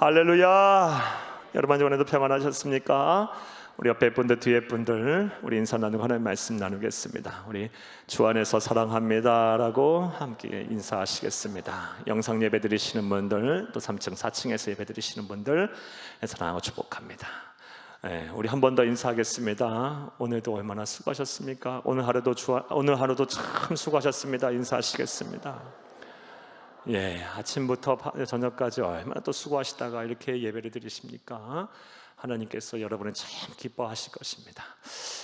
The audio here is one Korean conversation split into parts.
할렐루야. 여러분 오늘도 평안하셨습니까? 우리 옆에 분들 뒤에 분들 우리 인사 나누고 하나님 말씀 나누겠습니다. 우리 주 안에서 사랑합니다라고 함께 인사하시겠습니다. 영상 예배 드리시는 분들 또 3층 4층에서 예배 드리시는 분들 사랑하고 축복합니다. 우리 한 번 더 인사하겠습니다. 오늘도 얼마나 수고하셨습니까? 오늘 하루도 참 수고하셨습니다. 인사하시겠습니다. 아침부터 저녁까지 얼마나 또 수고하시다가 이렇게 예배를 드리십니까? 하나님께서 여러분을 참 기뻐하실 것입니다.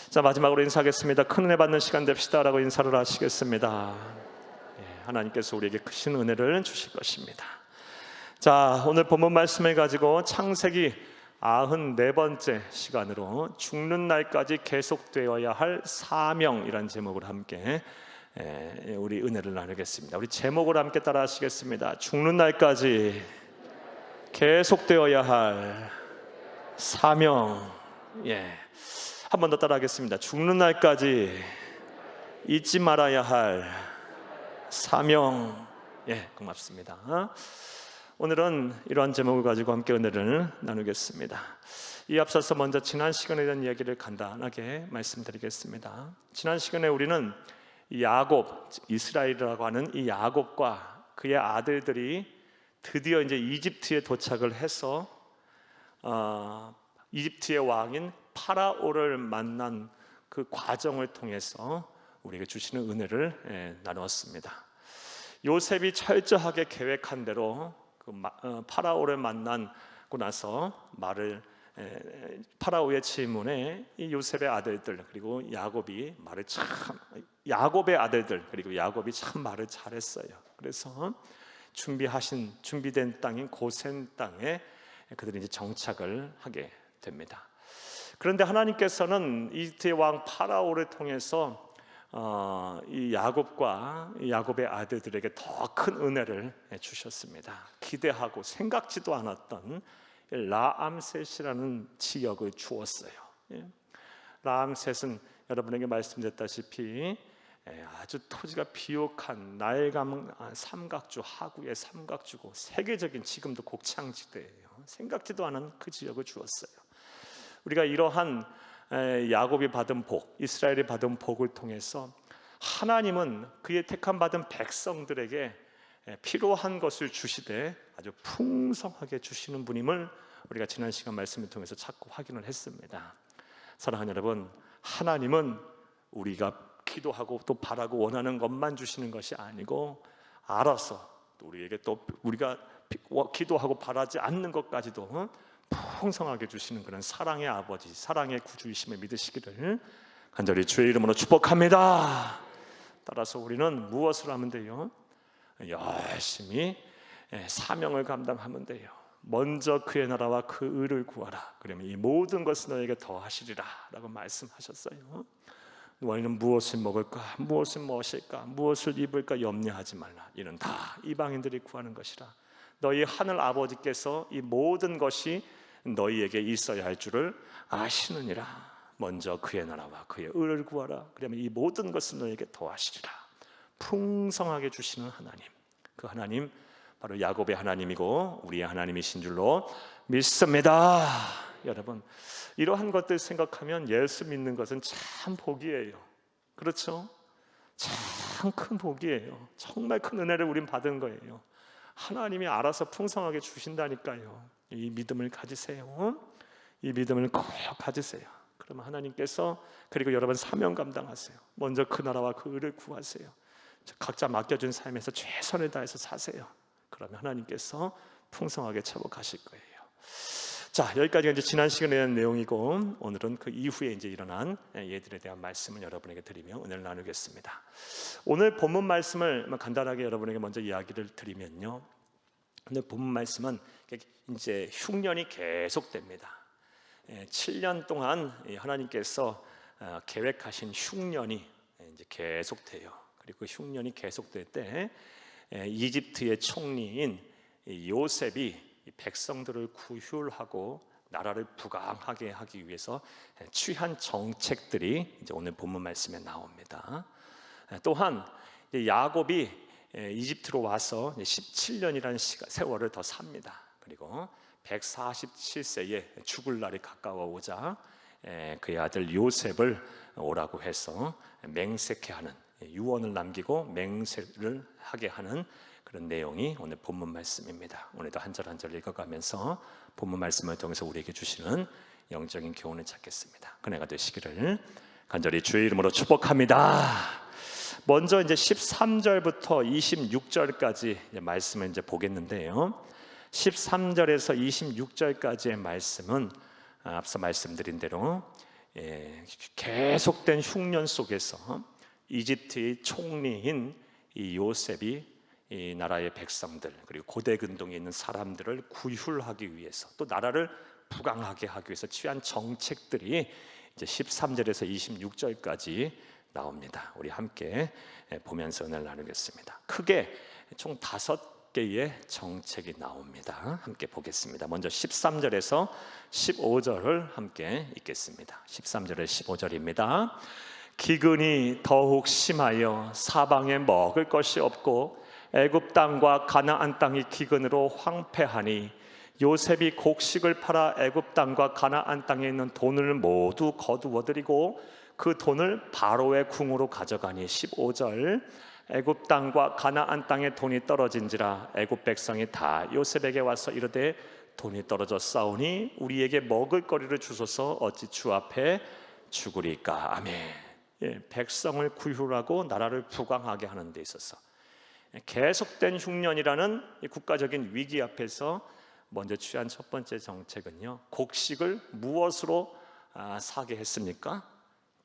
자, 마지막으로 인사하겠습니다. 큰 은혜 받는 시간 됩시다라고 인사를 하시겠습니다. 하나님께서 우리에게 크신 은혜를 주실 것입니다. 자, 오늘 본문 말씀을 가지고 창세기 94번째 시간으로 죽는 날까지 계속되어야 할 사명이라는 제목으로 함께 우리 은혜를 나누겠습니다. 우리 제목을 함께 따라 하시겠습니다. 죽는 날까지 계속되어야 할 사명. 한 번 더 따라 하겠습니다. 죽는 날까지 잊지 말아야 할 사명. 고맙습니다. 오늘은 이러한 제목을 가지고 함께 은혜를 나누겠습니다. 이 앞서서 먼저 지난 시간에 대한 이야기를 간단하게 말씀드리겠습니다. 지난 시간에 우리는 야곱, 이스라엘이라고 하는 이 야곱과 그의 아들들이 드디어 이제 이집트에 도착을 해서 이집트의 왕인 파라오를 만난 그 과정을 통해서 우리에게 주시는 은혜를 나누었습니다. 요셉이 철저하게 계획한 대로 그 파라오를 만나고 나서 파라오의 질문에 이 요셉의 아들들 그리고 야곱의 아들들 그리고 야곱이 참 말을 잘했어요. 그래서 준비된 땅인 고센 땅에 그들이 이제 정착을 하게 됩니다. 그런데 하나님께서는 이집트의 왕 파라오를 통해서 이 야곱과 야곱의 아들들에게 더 큰 은혜를 주셨습니다. 기대하고 생각지도 않았던 라암셋이라는 지역을 주었어요. 라암셋은 여러분에게 말씀드렸다시피 아주 토지가 비옥한 나일강 삼각주 하구의 삼각주고 세계적인 지금도 곡창지대예요. 생각지도 않은 그 지역을 주었어요. 우리가 이러한 야곱이 받은 복, 이스라엘이 받은 복을 통해서 하나님은 그의 택함 받은 백성들에게 필요한 것을 주시되 아주 풍성하게 주시는 분임을 우리가 지난 시간 말씀을 통해서 자꾸 확인을 했습니다. 사랑하는 여러분, 하나님은 우리가 기도하고 또 바라고 원하는 것만 주시는 것이 아니고 알아서 또 우리에게 또 우리가 기도하고 바라지 않는 것까지도 풍성하게 주시는 그런 사랑의 아버지, 사랑의 구주이심을 믿으시기를 간절히 주의 이름으로 축복합니다. 따라서 우리는 무엇을 하면 돼요? 열심히 사명을 감당하면 돼요. 먼저 그의 나라와 그 의를 구하라. 그러면 이 모든 것을 너에게 더하시리라 라고 말씀하셨어요. 너희는 무엇을 먹을까, 무엇을 마실까, 무엇을 입을까 염려하지 말라. 이는 다 이방인들이 구하는 것이라. 너희 하늘 아버지께서 이 모든 것이 너희에게 있어야 할 줄을 아시느니라. 먼저 그의 나라와 그의 의를 구하라. 그러면 이 모든 것을 너희에게 더하시리라. 풍성하게 주시는 하나님, 그 하나님 바로 야곱의 하나님이고 우리의 하나님이신 줄로 믿습니다. 여러분, 이러한 것들 생각하면 예수 믿는 것은 참 복이에요. 그렇죠? 참 큰 복이에요. 정말 큰 은혜를 우린 받은 거예요. 하나님이 알아서 풍성하게 주신다니까요. 이 믿음을 가지세요. 이 믿음을 꼭 가지세요. 그러면 하나님께서 그리고 여러분 사명 감당하세요. 먼저 그 나라와 그 의를 구하세요. 각자 맡겨준 삶에서 최선을 다해서 사세요. 그러면 하나님께서 풍성하게 차복하실 거예요. 자, 여기까지가 이제 지난 시간에 대한 내용이고 오늘은 그 이후에 이제 일어난 예들에 대한 말씀을 여러분에게 드리며 은혜를 나누겠습니다. 오늘 본문 말씀을 간단하게 여러분에게 먼저 이야기를 드리면요. 오늘 본문 말씀은 이제 흉년이 계속됩니다. 7년 동안 하나님께서 계획하신 흉년이 이제 계속돼요. 그리고 흉년이 계속될 때 이집트의 총리인 요셉이 백성들을 구휼하고 나라를 부강하게 하기 위해서 취한 정책들이 이제 오늘 본문 말씀에 나옵니다. 또한 야곱이 이집트로 와서 17년이라는 세월을 더 삽니다. 그리고 147세에 죽을 날이 가까워오자 그의 아들 요셉을 오라고 해서 맹세케 하는, 유언을 남기고 맹세를 하게 하는 그런 내용이 오늘 본문 말씀입니다. 오늘도 한 절 한 절 읽어가면서 본문 말씀을 통해서 우리에게 주시는 영적인 교훈을 찾겠습니다. 그네가 되시기를 간절히 주의 이름으로 축복합니다. 먼저 이제 13절부터 26절까지 말씀을 이제 보겠는데요. 13절에서 26절까지의 말씀은 앞서 말씀드린 대로 계속된 흉년 속에서 이집트의 총리인 이 요셉이 이 나라의 백성들, 그리고 고대 근동에 있는 사람들을 구휼하기 위해서, 또 나라를 부강하게 하기 위해서 취한 정책들이 이제 13절에서 26절까지 나옵니다. 우리 함께 보면서 은혜를 나누겠습니다. 크게 총 5개의 정책이 나옵니다. 함께 보겠습니다. 먼저 13절에서 15절을 함께 읽겠습니다. 13절에 15절입니다. 기근이 더욱 심하여 사방에 먹을 것이 없고 애굽 땅과 가나안 땅이 기근으로 황폐하니 요셉이 곡식을 팔아 애굽 땅과 가나안 땅에 있는 돈을 모두 거두어들이고 그 돈을 바로의 궁으로 가져가니 15절 애굽 땅과 가나안 땅에 돈이 떨어진지라 애굽 백성이 다 요셉에게 와서 이르되 돈이 떨어졌사오니 우리에게 먹을 거리를 주소서 어찌 주 앞에 죽으리까. 아멘. 백성을 구휼하고 나라를 부강하게 하는 데 있어서 계속된 흉년이라는 국가적인 위기 앞에서 먼저 취한 첫 번째 정책은요, 곡식을 무엇으로 사게 했습니까?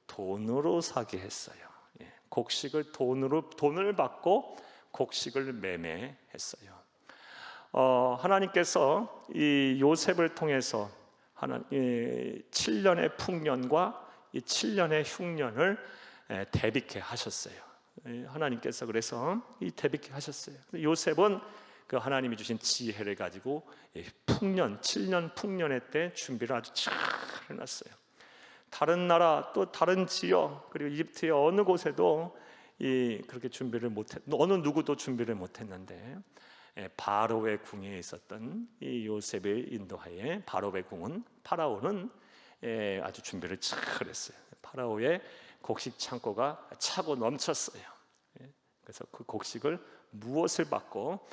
돈으로 사게 했어요. 곡식을 돈을 받고 곡식을 매매했어요. 하나님께서 이 요셉을 통해서 7년의 풍년과 이 7년의 흉년을 대비케 하셨어요. 하나님께서 그래서 이 대비케 하셨어요. 요셉은 그 하나님이 주신 지혜를 가지고 풍년, 7년 풍년의 때 준비를 아주 잘 해놨어요. 다른 나라 또 다른 지역 그리고 이집트의 어느 곳에도 그렇게 준비를 못했, 어느 누구도 준비를 못했는데 바로의 궁에 있었던 이 요셉의 인도하에 바로의 궁은 파라오는 아주 준비를 잘 했어요. 파라오의 곡식 창고가 차고 넘쳤어요. 그래서 그 곡식을 무엇을 받고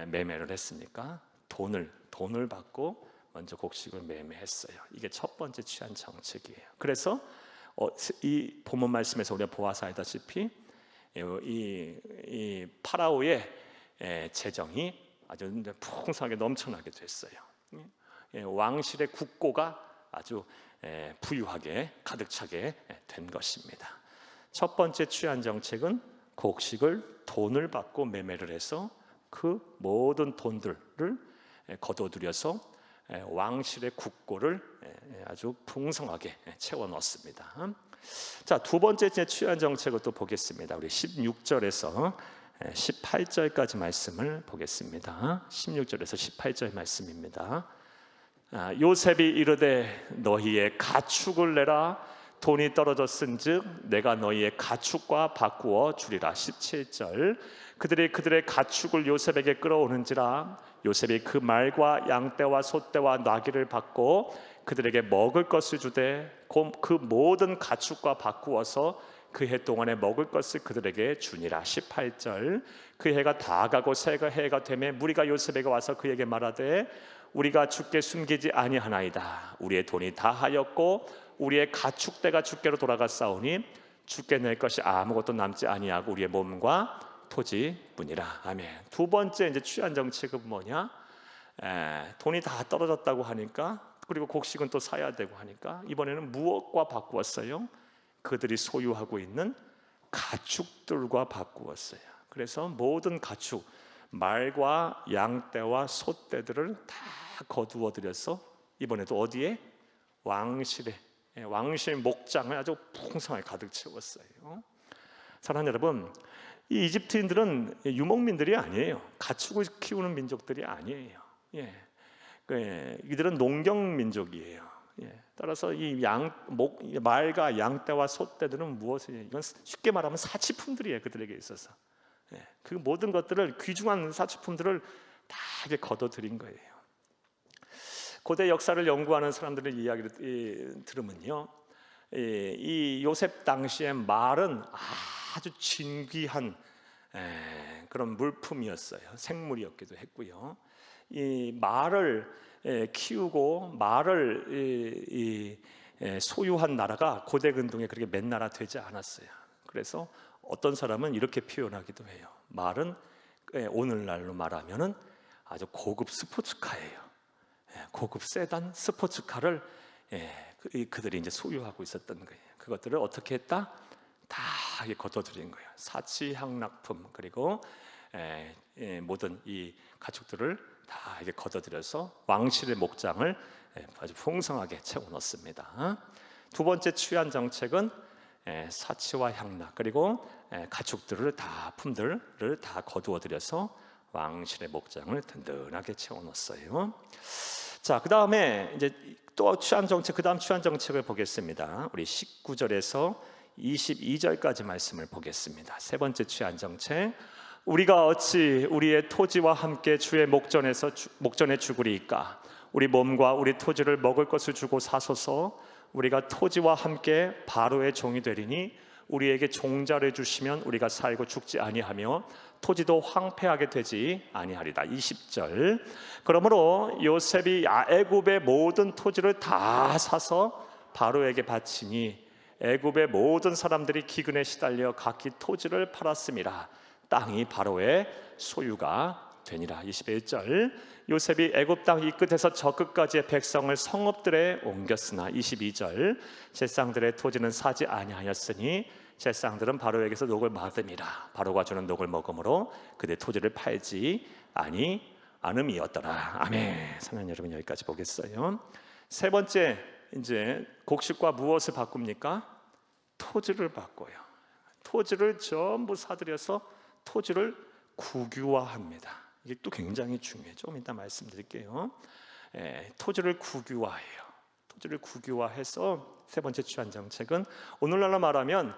매매를 했습니까? 돈을 받고 먼저 곡식을 매매했어요. 이게 첫 번째 취한 정책이에요. 그래서 이 본문 말씀에서 우리가 보아서 알다시피 이 파라오의 재정이 아주 풍성하게 넘쳐나게 됐어요. 왕실의 국고가 아주 부유하게 가득 차게 된 것입니다. 첫 번째 취한 정책은 곡식을 돈을 받고 매매를 해서 그 모든 돈들을 거둬들여서 왕실의 국고를 아주 풍성하게 채워 넣었습니다. 자, 두 번째 취한 정책을 또 보겠습니다. 우리 16절에서 18절까지 말씀을 보겠습니다. 16절에서 18절 말씀입니다. 요셉이 이르되 너희의 가축을 내라. 돈이 떨어졌은즉 내가 너희의 가축과 바꾸어 주리라. 17절 그들의 가축을 요셉에게 끌어오는지라 요셉이 그 말과 양떼와 소떼와 나귀를 받고 그들에게 먹을 것을 주되 그 모든 가축과 바꾸어서 그 해 동안에 먹을 것을 그들에게 주니라. 18절 그 해가 다 가고 새 해가 되매 무리가 요셉에게 와서 그에게 말하되 우리가 주께 숨기지 아니하나이다. 우리의 돈이 다 하였고 우리의 가축대가 주께로 돌아갔사오니 주께 낼 것이 아무것도 남지 아니하고 우리의 몸과 토지뿐이라. 아멘. 두 번째 이제 취한 정책은 뭐냐? 돈이 다 떨어졌다고 하니까, 그리고 곡식은 또 사야 되고 하니까 이번에는 무엇과 바꾸었어요? 그들이 소유하고 있는 가축들과 바꾸었어요. 그래서 모든 가축, 말과 양떼와 소떼들을 다 거두어 들여서 이번에도 어디에? 왕실 목장을 아주 풍성하게 가득 채웠어요. 사랑하는 여러분, 이 이집트인들은 유목민들이 아니에요. 가축을 키우는 민족들이 아니에요. 이들은 농경 민족이에요. 따라서 이 말과 양떼와 소떼들은 무엇이냐? 이건 쉽게 말하면 사치품들이에요. 그들에게 있어서 그 모든 것들을, 귀중한 사치품들을 다 이렇게 거둬들인 거예요. 고대 역사를 연구하는 사람들의 이야기를 들으면요, 이 요셉 당시의 말은 아주 진귀한 그런 물품이었어요. 생물이었기도 했고요. 이 말을 키우고 말을 소유한 나라가 고대 근동에 그렇게 몇 나라 되지 않았어요. 그래서 어떤 사람은 이렇게 표현하기도 해요. 말은 오늘날로 말하면은 아주 고급 스포츠카예요. 고급 세단 스포츠카를 그들이 이제 소유하고 있었던 거예요. 그것들을 어떻게 했다? 다 거둬들인 거예요. 사치향락품, 그리고 모든 이 가축들을 다 이게 거둬들여서 왕실의 목장을 아주 풍성하게 채워 넣습니다. 두 번째 취한 정책은 사치와 향락, 그리고 가축들을 다 품들을 다 거두어들여서 왕실의 목장을 든든하게 채워 넣었어요. 자, 그 다음에 이제 또 취한 정책, 그 다음 취한 정책을 보겠습니다. 우리 19절에서 22절까지 말씀을 보겠습니다. 세 번째 취한 정책. 우리가 어찌 우리의 토지와 함께 주의 목전에 죽으리이까? 우리 몸과 우리 토지를 먹을 것을 주고 사소서. 우리가 토지와 함께 바로의 종이 되리니 우리에게 종자를 주시면 우리가 살고 죽지 아니하며 토지도 황폐하게 되지 아니하리다. 20절. 그러므로 요셉이 애굽의 모든 토지를 다 사서 바로에게 바치니 애굽의 모든 사람들이 기근에 시달려 각기 토지를 팔았음이라. 땅이 바로의 소유가 되니라. 21절. 요셉이 애굽 땅 이 끝에서 저 끝까지의 백성을 성읍들에 옮겼으나 22절. 제상들의 토지는 사지 아니하였으니 제상들은 바로에게서 녹을 받음이라. 바로가 주는 녹을 먹음으로 그들 토지를 팔지 아니함이었더라. 아멘. 사랑하는 여러분, 여기까지 보겠어요. 세 번째, 이제 곡식과 무엇을 바꿉니까? 토지를 바꿔요. 토지를 전부 사들여서 토지를 국유화합니다. 이게 또 굉장히 중요해요. 좀 이따 말씀드릴게요. 토지를 국유화해요. 토지를 국유화해서 세 번째 취한 정책은 오늘날로 말하면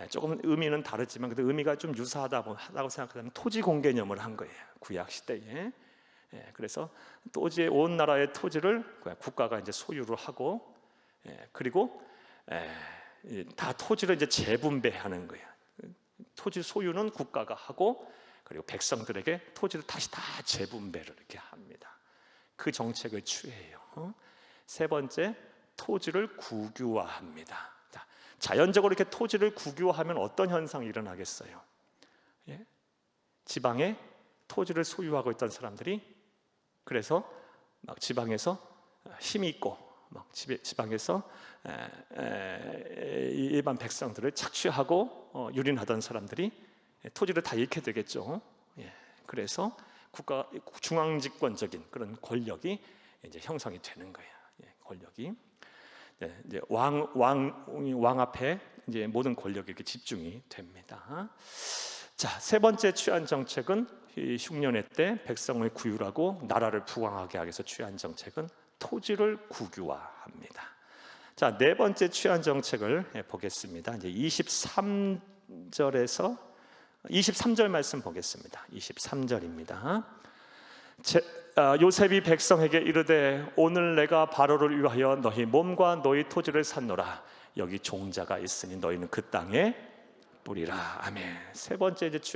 조금 의미는 다르지만 그래도 의미가 좀 유사하다고 생각하면 토지 공개념을 한 거예요. 구약 시대에. 그래서 토지의 온 나라의 토지를 국가가 이제 소유를 하고, 그리고 다 토지를 이제 재분배하는 거예요. 토지 소유는 국가가 하고, 그리고 백성들에게 토지를 다시 다 재분배를 이렇게 합니다. 그 정책을 취해요. 세 번째, 토지를 국유화합니다. 자연적으로 이렇게 토지를 국유화하면 어떤 현상이 일어나겠어요? 지방에 토지를 소유하고 있던 사람들이 그래서 막 지방에서 힘이 있고 막 지방에서 일반 백성들을 착취하고 유린하던 사람들이 토지를 다 잃게 되겠죠. 그래서 국가 중앙집권적인 그런 권력이 이제 형성이 되는 거예요. 권력이 이제 왕 앞에 이제 모든 권력이 이렇게 집중이 됩니다. 자, 세 번째 취한 정책은 흉년의 때 백성을 구휼하고 나라를 부강하게 하기 위해서 취한 정책은 토지를 국유화합니다. 자, 네 번째 취한 정책을 보겠습니다. 이제 23절 말씀 보겠습니다. 23절입니다. 요셉이 백성에게 이르되 오늘 내가 바로를 위하여 너희 몸과 너희 토지를 샀노라. 여기 종자가 있으니 너희는 그 땅에 뿌리라. 아멘.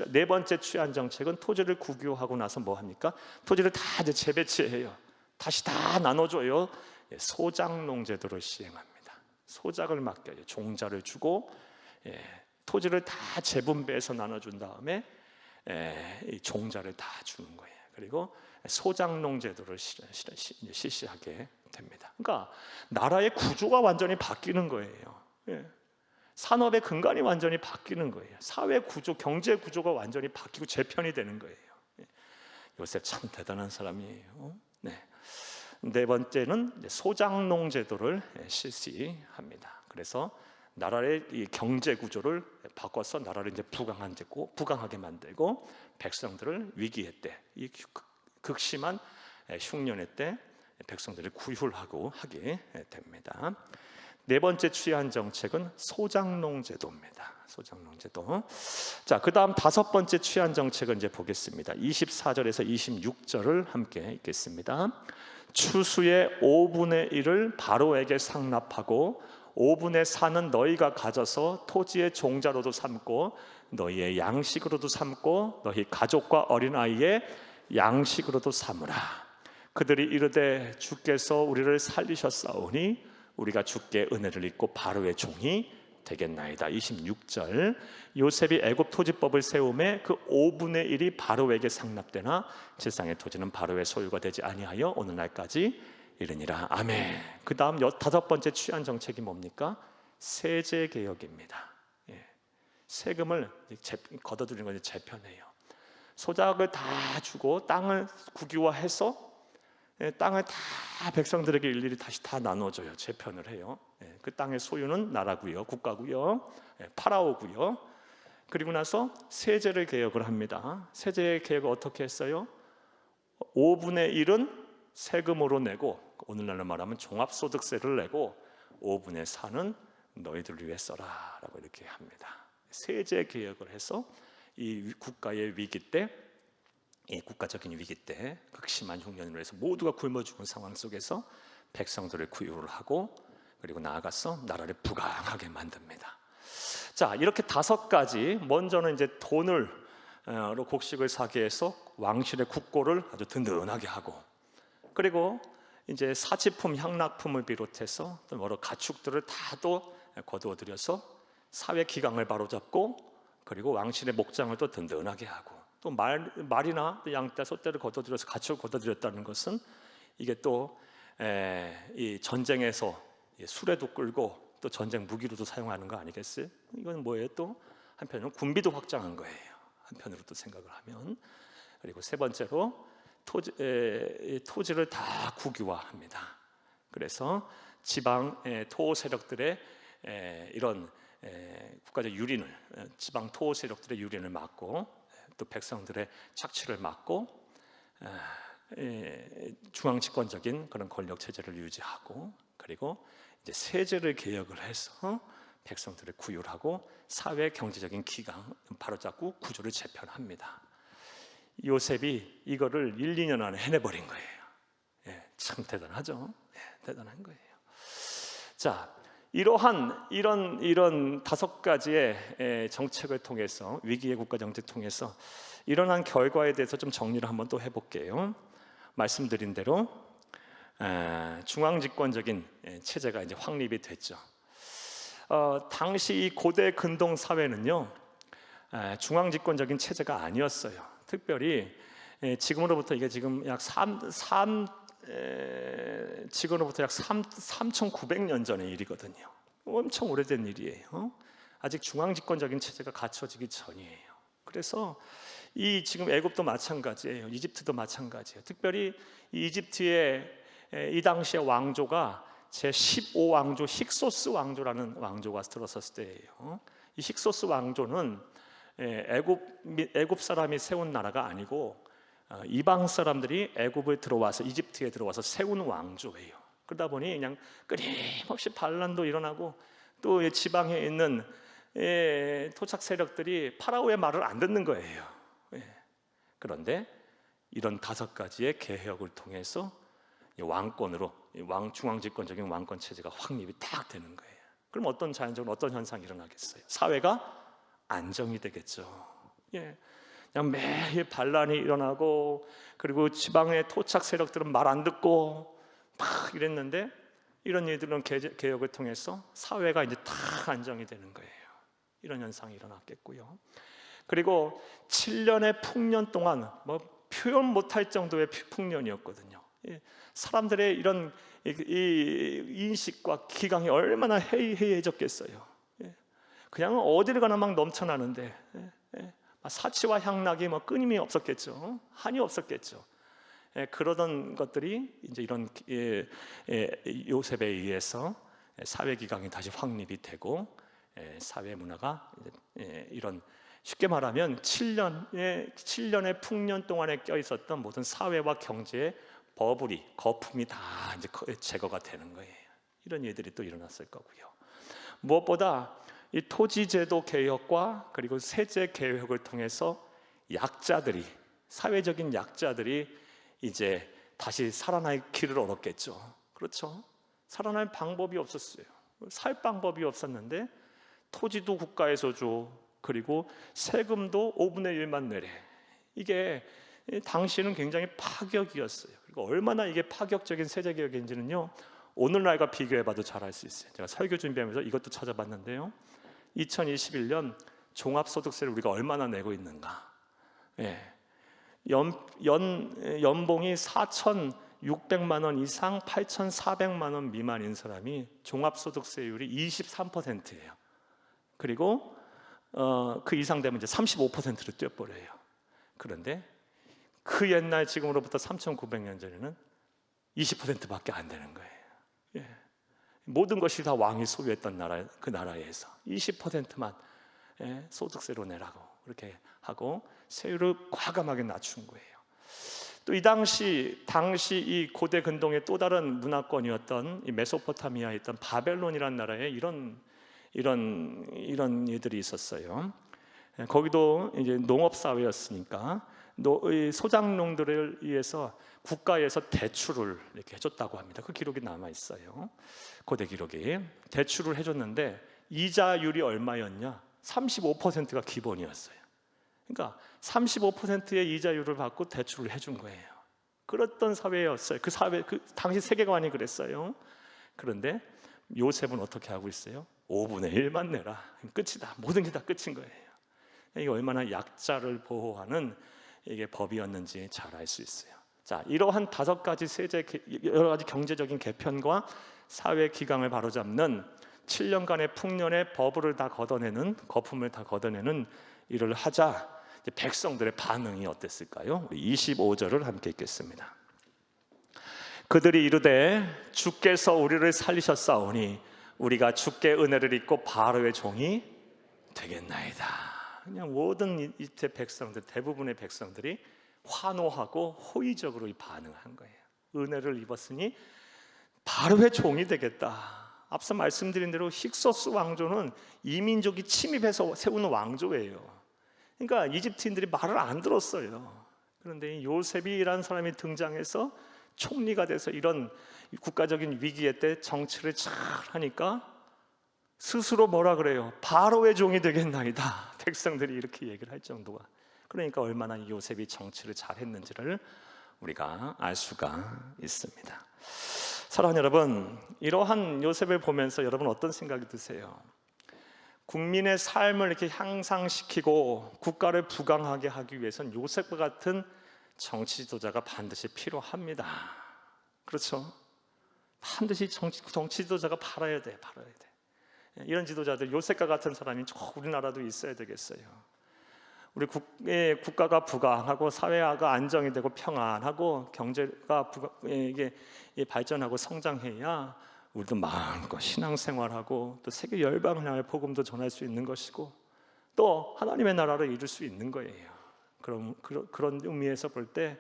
네 번째 취한 정책은 토지를 국유하고 나서 뭐 합니까? 토지를 다 이제 재배치해요. 다시 다 나눠줘요. 소작농 제도를 시행합니다. 소작을 맡겨요. 종자를 주고 토지를 다 재분배해서 나눠준 다음에 종자를 다 주는 거예요. 그리고 소작농 제도를 실시하게 됩니다. 그러니까 나라의 구조가 완전히 바뀌는 거예요. 산업의 근간이 완전히 바뀌는 거예요. 사회 구조, 경제 구조가 완전히 바뀌고 재편이 되는 거예요. 요셉 참 대단한 사람이에요. 네 번째는 소작농 제도를 실시합니다. 그래서 나라의 이 경제 구조를 바꿔서 나라를 이제 부강하게 만들고 백성들을 위기의 때, 이 극심한 흉년의 때 백성들을 구휼하고 하게 됩니다. 네 번째 취한 정책은 소장농 제도입니다. 소장농 제도. 자, 그다음 다섯 번째 취한 정책은 이제 보겠습니다. 24절에서 26절을 함께 읽겠습니다. 추수의 5분의 1을 바로에게 상납하고 5분의 4는 너희가 가져서 토지의 종자로도 삼고 너희의 양식으로도 삼고 너희 가족과 어린아이의 양식으로도 삼으라. 그들이 이르되 주께서 우리를 살리셨사오니 우리가 주께 은혜를 입고 바로의 종이 되겠나이다. 26절, 요셉이 애굽 토지법을 세우매 그 5분의 1이 바로에게 상납되나 세상의 토지는 바로의 소유가 되지 아니하여 오늘날까지 이르니라. 아멘. 그 다음 다섯 번째 취한 정책이 뭡니까? 세제 개혁입니다. 세금을 걷어들이는 것이 재편이에요. 소작을 다 주고 땅을 국유화해서 땅을 다 백성들에게 일일이 다시 다 나눠줘요. 재편을 해요. 그 땅의 소유는 나라고요, 국가고요, 파라오고요. 그리고 나서 세제를 개혁을 합니다. 세제 개혁을 어떻게 했어요? 5분의 1은 세금으로 내고, 오늘날로 말하면 종합소득세를 내고 5분의 4는 너희들 위해 써라 라고 이렇게 합니다. 세제 개혁을 해서 이 국가의 위기 때, 이 국가적인 위기 때 극심한 흉년으로 해서 모두가 굶어 죽은 상황 속에서 백성들을 구유를 하고 그리고 나아가서 나라를 부강하게 만듭니다. 자, 이렇게 다섯 가지. 먼저는 이제 돈으로 곡식을 사게 해서 왕실의 국고를 아주 든든하게 하고, 그리고 이제 사치품, 향락품을 비롯해서 또 여러 가축들을 다 또 거두어들여서 사회 기강을 바로잡고, 그리고 왕실의 목장을 또 든든하게 하고, 또 말이나 양떼, 소떼를 거둬들여서 가축을 거둬들였다는 것은 이게 또 이 전쟁에서 수레도 끌고 또 전쟁 무기로도 사용하는 거 아니겠어요? 이건 뭐예요? 또 한편으로는 군비도 확장한 거예요. 한편으로 또 생각을 하면. 그리고 세 번째로 토지를 다 국유화합니다. 그래서 지방 토 세력들의 이런 국가적 유린을, 지방 토 세력들의 유린을 막고, 또 백성들의 착취를 막고, 중앙 집권적인 그런 권력 체제를 유지하고, 그리고 이제 세제를 개혁을 해서 백성들을 구휼하고 사회 경제적인 기강 바로잡고 구조를 재편합니다. 요셉이 이거를 1, 2년 안에 해내버린 거예요. 참 대단하죠. 대단한 거예요. 자, 이런 다섯 가지의 정책을 통해서, 위기의 국가 정책 통해서 일어난 결과에 대해서 좀 정리를 한번 또 해볼게요. 말씀드린 대로 중앙 집권적인 체제가 이제 확립이 됐죠. 당시 이 고대 근동 사회는요, 중앙 집권적인 체제가 아니었어요. 특별히 지금으로부터 이게 지금 약 3,900년 전의 일이거든요. 엄청 오래된 일이에요. 아직 중앙 집권적인 체제가 갖춰지기 전이에요. 그래서 이 지금 애굽도 마찬가지예요. 이집트도 마찬가지예요. 특별히 이 이집트의 이 당시의 왕조가 제15왕조 힉소스 왕조라는 왕조가 들어섰을 때예요. 이 힉소스 왕조는 애굽 사람이 세운 나라가 아니고 이방 사람들이 애굽을 들어와서, 이집트에 들어와서 세운 왕조예요. 그러다 보니 그냥 끊임없이 반란도 일어나고, 또 지방에 있는 토착 세력들이 파라오의 말을 안 듣는 거예요. 그런데 이런 다섯 가지의 개혁을 통해서 왕권으로, 중앙 집권적인 왕권 체제가 확립이 딱 되는 거예요. 그럼 어떤 자연적으로 어떤 현상이 일어나겠어요? 사회가 안정이 되겠죠. 그냥 매일 반란이 일어나고, 그리고 지방의 토착 세력들은 말 안 듣고 막 이랬는데, 이런 일들은 개혁을 통해서 사회가 이제 딱 안정이 되는 거예요. 이런 현상이 일어났겠고요. 그리고 7년의 풍년 동안 표현 못할 정도의 풍년이었거든요. 사람들의 이런 이 인식과 기강이 얼마나 해이해졌겠어요. 그냥 어디를 가나 막 넘쳐나는데 사치와 향락이 끊임이 없었겠죠. 한이 없었겠죠. 그러던 것들이 이제 이런 요셉에 의해서 사회 기강이 다시 확립이 되고, 사회 문화가 이런, 쉽게 말하면 7년의 풍년 동안에 껴 있었던 모든 사회와 경제의 거품이 다 이제 제거가 되는 거예요. 이런 일들이 또 일어났을 거고요. 무엇보다 이 토지제도 개혁과 그리고 세제 개혁을 통해서 약자들이, 사회적인 약자들이 이제 다시 살아날 길을 얻었겠죠. 그렇죠? 살아날 방법이 없었어요. 살 방법이 없었는데 토지도 국가에서 줘, 그리고 세금도 5분의 1만 내래. 이게 당시에는 굉장히 파격이었어요. 그리고 얼마나 이게 파격적인 세제 개혁인지는요, 오늘날과 비교해봐도 잘 알 수 있어요. 제가 설교 준비하면서 이것도 찾아봤는데요, 2021년 종합소득세를 우리가 얼마나 내고 있는가. 예. 연봉이 4,600만 원 이상 8,400만 원 미만인 사람이 종합소득세율이 23%예요. 그리고 그 이상 되면 이제 35%로 뛰어버려요. 그런데 그 옛날 지금으로부터 3,900년 전에는 20%밖에 안 되는 거예요. 예. 모든 것이 다 왕이 소유했던 나라, 그 나라에서 20%만 소득세로 내라고 그렇게 하고 세율을 과감하게 낮춘 거예요. 또 이 당시 이 고대 근동의 또 다른 문화권이었던 이 메소포타미아에 있던 바벨론이라는 나라에 이런 일들이 있었어요. 거기도 이제 농업 사회였으니까 소작농들을 위해서 국가에서 대출을 이렇게 해줬다고 합니다. 그 기록이 남아 있어요. 고대 기록이 대출을 해줬는데 이자율이 얼마였냐? 35%가 기본이었어요. 그러니까 35%의 이자율을 받고 대출을 해준 거예요. 그랬던 사회였어요. 그 사회, 그 당시 세계관이 그랬어요. 그런데 요셉은 어떻게 하고 있어요? 5분의 1만 내라. 끝이다. 모든 게 다 끝인 거예요. 이게 얼마나 약자를 보호하는 이게 법이었는지 잘 알 수 있어요. 자, 이러한 5가지 여러 가지 경제적인 개편과 사회 기강을 바로잡는 7년간의 풍년의 거품을 다 걷어내는 일을 하자 백성들의 반응이 어땠을까요? 25절을 함께 읽겠습니다. 그들이 이르되 주께서 우리를 살리셨사오니 우리가 주께 은혜를 입고 바로의 종이 되겠나이다. 그냥 모든 이때 백성들, 대부분의 백성들이 환호하고 호의적으로 반응한 거예요. 은혜를 입었으니 바로의 종이 되겠다. 앞서 말씀드린 대로 힉소스 왕조는 이민족이 침입해서 세우는 왕조예요. 그러니까 이집트인들이 말을 안 들었어요. 그런데 요셉이라는 사람이 등장해서 총리가 돼서 이런 국가적인 위기의 때 정치를 잘 하니까 스스로 뭐라 그래요? 바로의 종이 되겠나이다. 백성들이 이렇게 얘기를 할 정도가. 그러니까 얼마나 요셉이 정치를 잘했는지를 우리가 알 수가 있습니다. 사랑하는 여러분, 이러한 요셉을 보면서 여러분 어떤 생각이 드세요? 국민의 삶을 이렇게 향상시키고 국가를 부강하게 하기 위해서는 요셉과 같은 정치 지도자가 반드시 필요합니다. 그렇죠? 반드시 정치 지도자가 바라야 돼. 이런 지도자들, 요셉과 같은 사람이 우리나라도 있어야 되겠어요. 우리 국가가 부강하고 사회가 안정이 되고 평안하고 경제가 이게 발전하고 성장해야 우리도 마음껏 신앙생활하고 또 세계 열방을 향해 복음도 전할 수 있는 것이고 또 하나님의 나라를 이룰 수 있는 거예요. 그런 의미에서 볼 때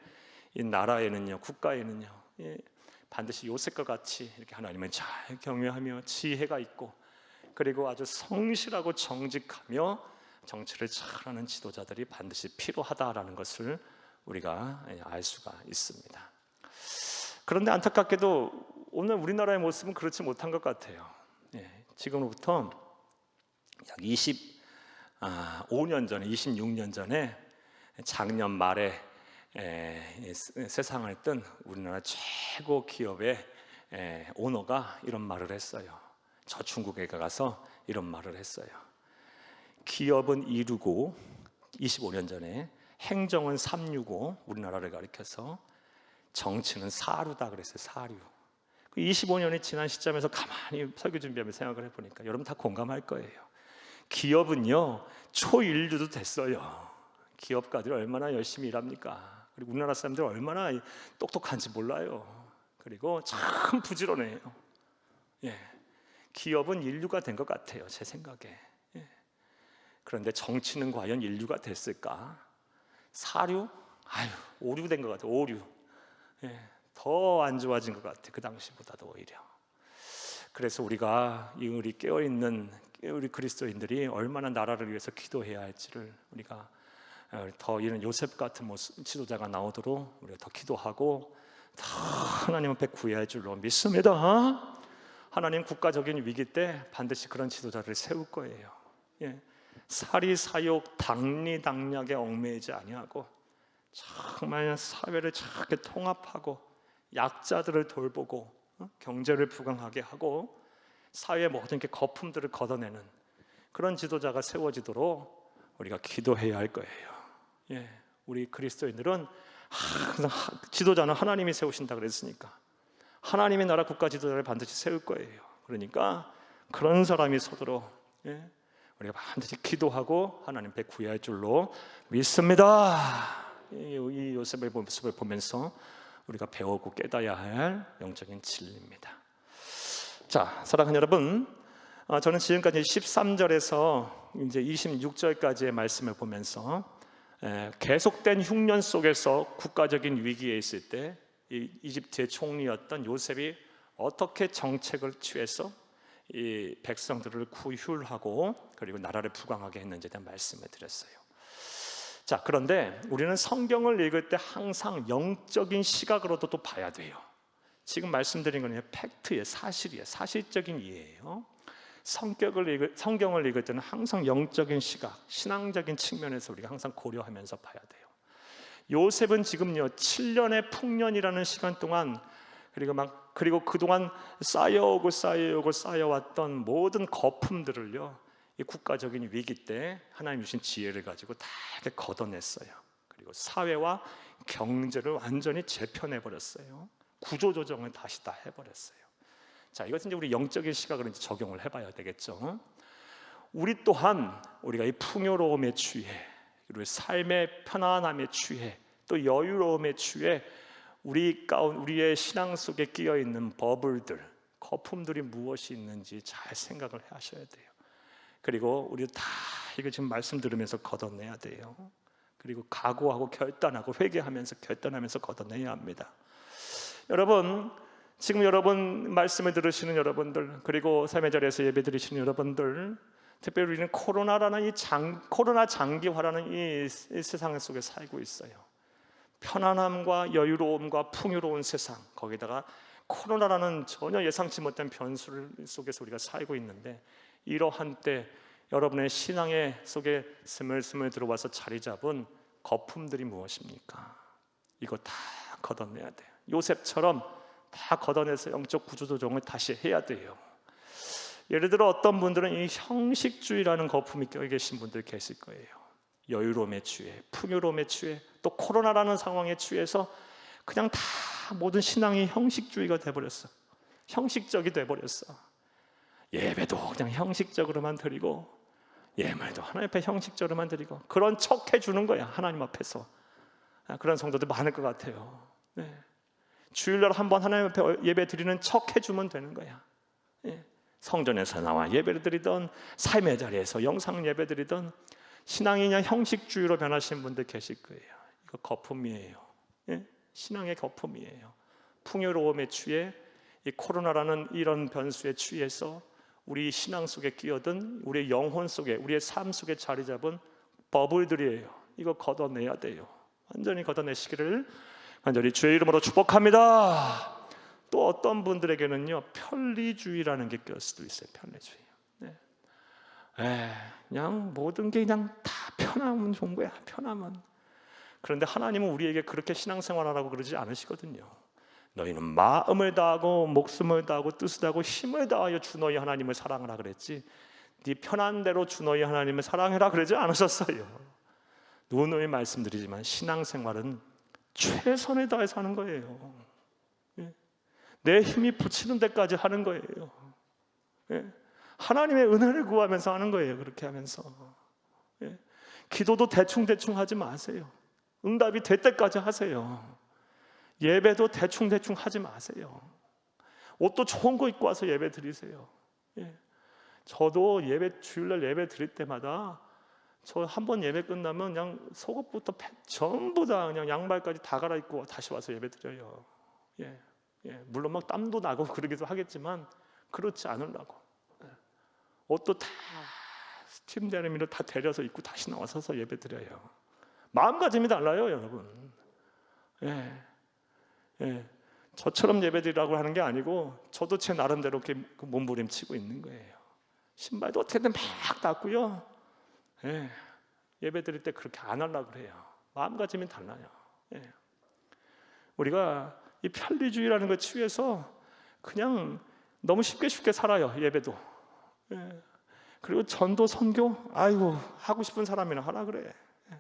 이 나라에는요, 국가에는요, 반드시 요셉과 같이 이렇게 하나님을 잘 경외하며 지혜가 있고 그리고 아주 성실하고 정직하며 정치를 잘하는 지도자들이 반드시 필요하다라는 것을 우리가 알 수가 있습니다. 그런데 안타깝게도 오늘 우리나라의 모습은 그렇지 못한 것 같아요. 지금부터 약 25년 전에, 26년 전에 작년 말에 세상을 뜬 우리나라 최고 기업의 오너가 이런 말을 했어요. 저 중국에 가서 이런 말을 했어요. 기업은 이루고 25년 전에 행정은 삼류고 우리나라를 가리켜서 정치는 사류다 그랬어요. 사류. 25년이 지난 시점에서 가만히 설교 준비하면서 생각을 해보니까 여러분 다 공감할 거예요. 기업은요 초인류도 됐어요. 기업가들이 얼마나 열심히 일합니까? 그리고 우리나라 사람들이 얼마나 똑똑한지 몰라요. 그리고 참 부지런해요. 기업은 인류가 된 것 같아요, 제 생각에. 그런데 정치는 과연 인류가 됐을까? 사류? 오류 된 것 같아요. 오류. 더 안 좋아진 것 같아요. 그 당시보다도 오히려. 그래서 우리 깨어 있는 우리 그리스도인들이 얼마나 나라를 위해서 기도해야 할지를 우리가 더 이런 요셉 같은 지도자가 나오도록 우리가 더 기도하고 더 하나님 앞에 구해야 줄로 믿습니다. 하나님 국가적인 위기 때 반드시 그런 지도자를 세울 거예요. 사리사욕 당리당략에 얽매이지 아니하고 정말 사회를 착하게 통합하고 약자들을 돌보고 경제를 부강하게 하고 사회의 모든 게 거품들을 걷어내는 그런 지도자가 세워지도록 우리가 기도해야 할 거예요. 우리 그리스도인들은 항상 지도자는 하나님이 세우신다 그랬으니까 하나님의 나라 국가 지도자를 반드시 세울 거예요. 그러니까 그런 사람이 서도록 우리가 반드시 기도하고 하나님 앞에 구해야 할 줄로 믿습니다. 이 요셉의 모습을 보면서 우리가 배우고 깨달아야 할 영적인 진리입니다. 자, 사랑하는 여러분, 저는 지금까지 13절에서 이제 26절까지의 말씀을 보면서 계속된 흉년 속에서 국가적인 위기에 있을 때 이 이집트의 총리였던 요셉이 어떻게 정책을 취해서 이 백성들을 구휼하고 그리고 나라를 부강하게 했는지에 대한 말씀을 드렸어요. 자, 그런데 우리는 성경을 읽을 때 항상 영적인 시각으로도 또 봐야 돼요. 지금 말씀드린 건 팩트예요, 사실이에요, 사실적인 이해예요. 성경을 읽을 때는 항상 영적인 시각, 신앙적인 측면에서 우리가 항상 고려하면서 봐야 돼요. 요셉은 지금요 7년의 풍년이라는 시간 동안 그리고 그동안 쌓여왔던 모든 거품들을요 이 국가적인 위기 때 하나님 주신 지혜를 가지고 다 이렇게 걷어냈어요. 그리고 사회와 경제를 완전히 재편해 버렸어요. 구조조정을 다시 다 해버렸어요. 자, 이것은 이제 우리 영적인 시각으로 이제 적용을 해봐야 되겠죠. 우리 또한 우리가 이 풍요로움에 취해, 그리고 삶의 편안함에 취해, 또 여유로움에 취해 우리의 신앙 속에 끼어 있는 버블들, 거품들이 무엇이 있는지 잘 생각을 하셔야 돼요. 그리고 우리 다 이거 지금 말씀 들으면서 걷어내야 돼요. 그리고 각오하고 결단하고 회개하면서 결단하면서 걷어내야 합니다. 여러분, 지금 여러분 말씀을 들으시는 여러분들, 그리고 삶의 자리에서 예배 드리시는 여러분들, 특별히 우리는 코로나 장기화라는 이 세상 속에 살고 있어요. 편안함과 여유로움과 풍요로운 세상, 거기다가 코로나라는 전혀 예상치 못한 변수 속에서 우리가 살고 있는데, 이러한 때 여러분의 신앙의 속에 스물스물 들어와서 자리 잡은 거품들이 무엇입니까? 이거 다 걷어내야 돼요. 요셉처럼 다 걷어내서 영적 구조조정을 다시 해야 돼요. 예를 들어 어떤 분들은 이 형식주의라는 거품이 껴 계신 분들 계실 거예요. 여유로움에 취해, 풍요로움에 취해, 또 코로나라는 상황에 취해서 그냥 다 모든 신앙이 형식주의가 돼버렸어. 형식적이 돼버렸어. 예배도 그냥 형식적으로만 드리고, 예물도 하나님 앞에 형식적으로만 드리고, 그런 척 해주는 거야 하나님 앞에서. 그런 성도들 많을 것 같아요. 주일날 한번 하나님 앞에 예배 드리는 척 해주면 되는 거야. 성전에서 나와 예배를 드리던, 삶의 자리에서 영상 예배 드리던, 신앙이 그냥 형식주의로 변하신 분들 계실 거예요. 이거 거품이에요. 신앙의 거품이에요. 풍요로움에 취해, 이 코로나라는 이런 변수에 취해서 우리 신앙 속에 끼어든, 우리의 영혼 속에, 우리의 삶 속에 자리 잡은 버블들이에요. 이거 걷어내야 돼요. 완전히 걷어내시기를 간절히 주의 이름으로 축복합니다. 또 어떤 분들에게는요 편리주의라는 게 낄 수도 있어요. 편리주의. 그냥 모든 게 그냥 다 편하면 좋은 거야. 편하면. 그런데 하나님은 우리에게 그렇게 신앙생활하라고 그러지 않으시거든요. 너희는 마음을 다하고 목숨을 다하고 뜻을 다하고 힘을 다하여 주 너희 하나님을 사랑하라 그랬지, 네 편한 대로 주 너희 하나님을 사랑해라 그러지 않으셨어요. 누누이 말씀드리지만 신앙생활은 최선을 다해서 하는 거예요. 내 힘이 붙이는 데까지 하는 거예요. 하나님의 은혜를 구하면서 하는 거예요. 그렇게 하면서 기도도 대충대충 하지 마세요. 응답이 될 때까지 하세요. 예배도 대충대충 하지 마세요. 옷도 좋은 거 입고 와서 예배 드리세요. 저도 주일날 예배 드릴 때마다 저 한 번 예배 끝나면 그냥 속옷부터 전부 다 그냥 양말까지 다 갈아입고 다시 와서 예배 드려요. 물론 막 땀도 나고 그러기도 하겠지만 그렇지 않으려고 옷도 다 팀 데님으로 다 데려서 입고 다시 나와서서 예배드려요. 마음가짐이 달라요, 여러분. 저처럼 예배드리라고 하는 게 아니고 저도 제 나름대로 이렇게 몸부림치고 있는 거예요. 신발도 어떻게든 막 닦고요. 예배드릴 때 그렇게 안 하려고 그래요. 마음가짐이 달라요. 우리가 이 편리주의라는 것 취해서 그냥 너무 쉽게 살아요. 예배도. 그리고 전도 선교 아이고 하고 싶은 사람이나 하라 그래.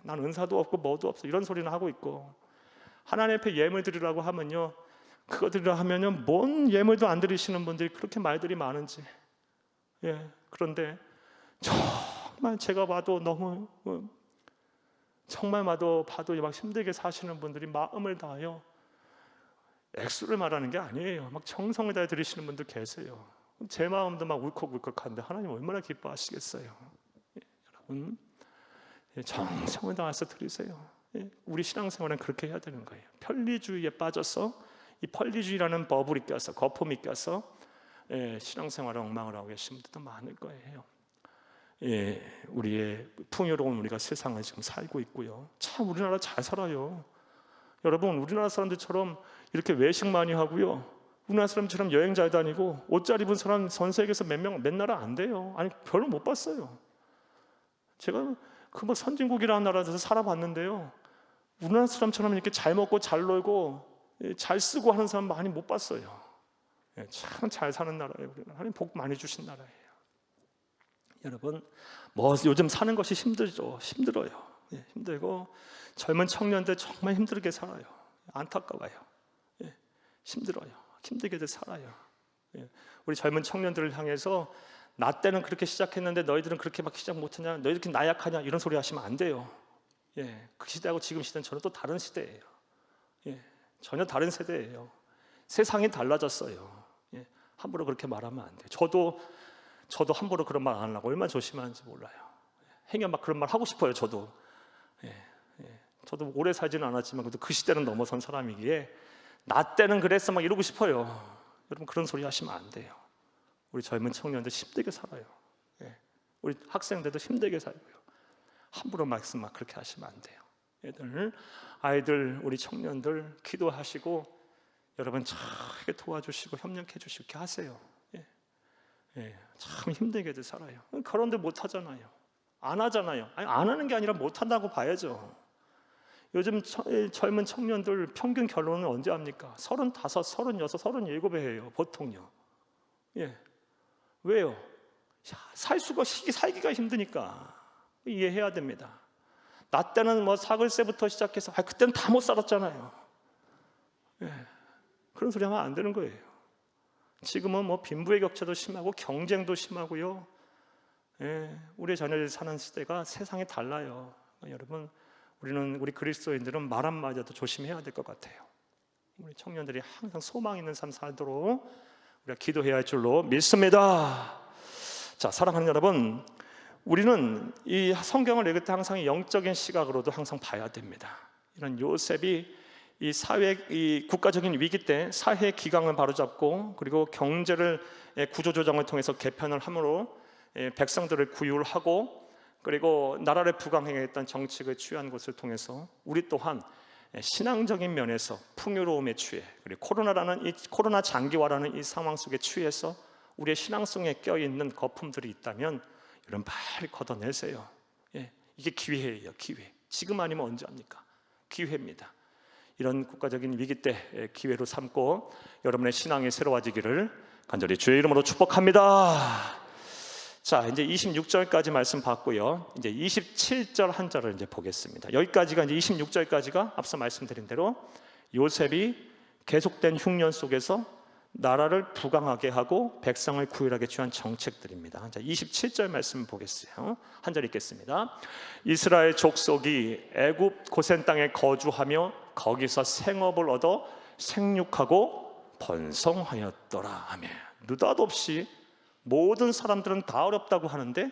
난 은사도 없고 뭐도 없어 이런 소리는 하고 있고, 하나님 앞에 예물 드리라고 하면요, 그거 드리라 하면요 뭔 예물도 안 드리시는 분들이 그렇게 말들이 많은지. 그런데 정말 제가 봐도 너무 정말 봐도 막 힘들게 사시는 분들이 마음을 다하여 액수를 말하는 게 아니에요. 막 정성을 다해 드리시는 분들 계세요. 제 마음도 막 울컥울컥한데 하나님 얼마나 기뻐하시겠어요. 여러분 정성을 다해서 드리세요. 우리 신앙생활은 그렇게 해야 되는 거예요. 편리주의에 빠져서 이 편리주의라는 버블이 껴서 거품이 껴서 신앙생활을 엉망을 하고 계신 분들도 많을 거예요. 우리의 풍요로운 우리가 세상을 지금 살고 있고요. 참 우리나라 잘 살아요. 여러분 우리나라 사람들처럼 이렇게 외식 많이 하고요, 우리나라 사람처럼 여행 잘 다니고 옷 잘 입은 사람 전 세계에서 몇 나라 안 돼요. 아니 별로 못 봤어요. 제가 그 선진국이라는 나라에서 살아봤는데요, 우리나라 사람처럼 이렇게 잘 먹고 잘 놀고 잘 쓰고 하는 사람 많이 못 봤어요. 참 잘 사는 나라예요. 하나님 복 많이 주신 나라예요. 여러분 요즘 사는 것이 힘들어요. 힘들고 젊은 청년들 정말 힘들게 살아요. 안타까워요. 힘들어요. 힘들게들 살아요. 우리 젊은 청년들을 향해서 나 때는 그렇게 시작했는데 너희들은 그렇게 막 시작 못하냐, 너희들 이렇게 나약하냐 이런 소리 하시면 안 돼요. 그 시대하고 지금 시대는 전혀 또 다른 시대예요. 전혀 다른 세대예요. 세상이 달라졌어요. 함부로 그렇게 말하면 안 돼요. 저도 함부로 그런 말 안 하려고 얼마나 조심하는지 몰라요. 행여 막 그런 말 하고 싶어요. 저도 오래 살지는 않았지만 그래도 그 시대는 넘어선 사람이기에 나 때는 그랬어 막 이러고 싶어요. 여러분 그런 소리 하시면 안 돼요. 우리 젊은 청년들 힘들게 살아요. 우리 학생들도 힘들게 살고요. 함부로 말씀 막 그렇게 하시면 안 돼요. 아이들 우리 청년들 기도하시고 여러분 참 도와주시고 협력해 주시고 이렇게 하세요. 참 힘들게들 살아요. 그런데 못 하잖아요. 안 하잖아요. 아니, 안 하는 게 아니라 못 한다고 봐야죠. 요즘 젊은 청년들 평균 결혼은 언제 합니까? 35, 36, 37에 해요. 보통요. 왜요? 살기가 힘드니까. 이해해야 됩니다. 나 때는 사글세부터 시작해서 그때는 다 못 살았잖아요. 그런 소리 하면 안 되는 거예요. 지금은 빈부의 격차도 심하고 경쟁도 심하고요. 우리 자녀들이 사는 시대가 세상이 달라요. 여러분 우리 그리스도인들은 말 한마디라도 조심해야 될 것 같아요. 우리 청년들이 항상 소망 있는 삶 살도록 우리가 기도해야 할 줄로 믿습니다. 자, 사랑하는 여러분, 우리는 이 성경을 읽을 때 항상 영적인 시각으로도 항상 봐야 됩니다. 이런 요셉이 이 국가적인 위기 때 사회의 기강을 바로잡고 그리고 경제를 구조조정을 통해서 개편을 함으로 백성들을 구휼하고 그리고 나라를 부강행했던 정책을 취한 것을 통해서 우리 또한 신앙적인 면에서 풍요로움에 취해 그리고 코로나 장기화라는 이 상황 속에 취해서 우리의 신앙성에 껴있는 거품들이 있다면 여러분 빨리 걷어내세요. 이게 기회예요. 기회. 지금 아니면 언제 합니까? 기회입니다. 이런 국가적인 위기 때 기회로 삼고 여러분의 신앙이 새로워지기를 간절히 주의 이름으로 축복합니다. 자, 이제 26절까지 말씀 봤고요. 이제 27절 한 절을 이제 보겠습니다. 여기까지가 이제 26절까지가 앞서 말씀드린 대로 요셉이 계속된 흉년 속에서 나라를 부강하게 하고 백성을 구휼하게 취한 정책들입니다. 자, 27절 말씀 보겠어요. 한 절 읽겠습니다. 이스라엘 족속이 애굽 고센 땅에 거주하며 거기서 생업을 얻어 생육하고 번성하였더라 하며, 느닷없이 모든 사람들은 다 어렵다고 하는데